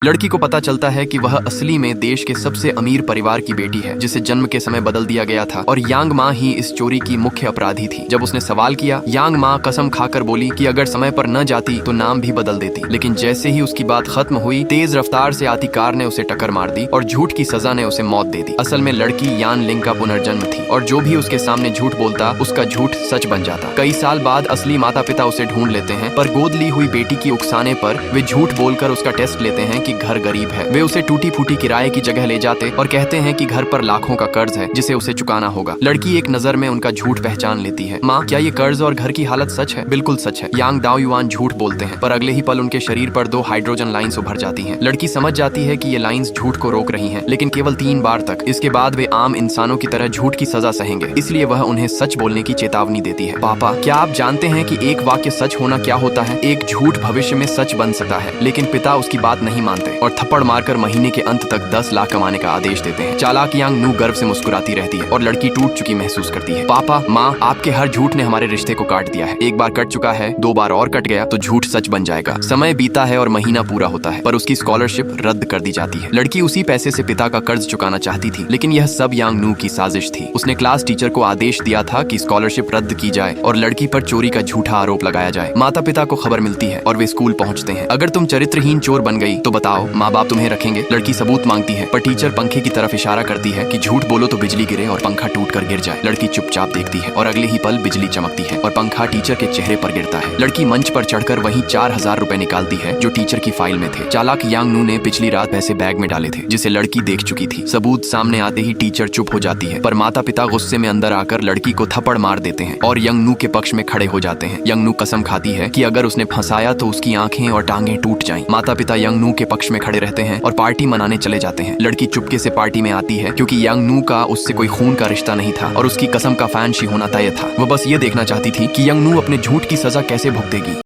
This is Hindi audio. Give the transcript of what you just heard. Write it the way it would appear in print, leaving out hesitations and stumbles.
लड़की को पता चलता है कि वह असली में देश के सबसे अमीर परिवार की बेटी है, जिसे जन्म के समय बदल दिया गया था और यांग माँ ही इस चोरी की मुख्य अपराधी थी। जब उसने सवाल किया, यांग माँ कसम खाकर बोली कि अगर समय पर न जाती तो नाम भी बदल देती। लेकिन जैसे ही उसकी बात खत्म हुई, तेज रफ्तार से आती कार ने उसे टक्कर मार दी और झूठ की सजा ने उसे मौत दे दी। असल में लड़की यान लिंग का पुनर्जन्म थी और जो भी उसके सामने झूठ बोलता, उसका झूठ सच बन जाता। कई साल बाद असली माता पिता उसे ढूंढ लेते हैं, पर गोद ली हुई बेटी की उकसाने पर वे झूठ बोलकर उसका टेस्ट लेते हैं कि घर गरीब है। वे उसे टूटी फूटी किराए की जगह ले जाते और कहते हैं कि घर पर लाखों का कर्ज है जिसे उसे चुकाना होगा। लड़की एक नजर में उनका झूठ पहचान लेती है। माँ, क्या ये कर्ज और घर की हालत सच है? बिल्कुल सच है। यांग दाओ युआन झूठ बोलते हैं, पर अगले ही पल उनके शरीर पर 2 हाइड्रोजन लाइंस उभर जाती हैं। लड़की समझ जाती है कि ये लाइंस झूठ को रोक रही हैं, लेकिन केवल 3 बार तक। इसके बाद वे आम इंसानों की तरह झूठ की सजा सहेंगे, इसलिए वह उन्हें सच बोलने की चेतावनी देती है। पापा, क्या आप जानते हैं कि एक वाक्य सच होना क्या होता है? एक झूठ भविष्य में सच बन सकता है। लेकिन पिता उसकी बात नहीं मानते और थप्पड़ मारकर महीने के अंत तक 10 लाख कमाने का आदेश देते हैं। चालाक यांग नू गर्व से मुस्कुराती रहती है और लड़की टूट चुकी महसूस करती है। पापा, माँ, आपके हर झूठ ने हमारे रिश्ते को काट दिया है। एक बार कट चुका है, 2 बार और कट गया तो झूठ सच बन जाएगा। समय बीता है और महीना पूरा होता है, पर उसकी स्कॉलरशिप रद्द कर दी जाती है। लड़की उसी पैसे से पिता का कर्ज चुकाना चाहती थी, लेकिन यह सब यांग नू की साजिश थी। उसने क्लास टीचर को आदेश दिया था कि स्कॉलरशिप रद्द की जाए और लड़की पर चोरी का झूठा आरोप लगाया जाए। माता पिता को खबर मिलती है और वे स्कूल पहुंचते हैं। अगर तुम चरित्रहीन चोर बन गई तो बताओ, माँ बाप तुम्हें रखेंगे? लड़की सबूत मांगती है, पर टीचर पंखे की तरफ इशारा करती है कि झूठ बोलो तो बिजली गिरे और पंखा टूट कर गिर जाए। लड़की चुपचाप देखती है और अगले ही पल बिजली चमकती है और पंखा टीचर के चेहरे पर गिरता है। लड़की मंच पर चढ़कर वहीं 4000 रुपए निकालती है जो टीचर की फाइल में थे। चालाक यांग नू ने पिछली रात पैसे बैग में डाले थे, जिसे लड़की देख चुकी थी। सबूत सामने आते ही टीचर चुप हो जाती है, पर माता पिता गुस्से में अंदर आकर लड़की को थप्पड़ मार देते हैं और यंग नू के पक्ष में खड़े हो जाते हैं। यंग नू कसम खाती है कि अगर उसने फंसाया तो उसकी आंखें और टांगें टूट जाएं। माता पिता यंग नू के पक्ष में खड़े रहते हैं और पार्टी मनाने चले जाते हैं। लड़की चुपके से पार्टी में आती है क्योंकि यांग नू का उससे कोई खून का रिश्ता नहीं था और उसकी कसम का फैन शी होना तय था। वह बस ये देखना चाहती थी कि यांग नू अपने झूठ की सजा कैसे भुगतेगी।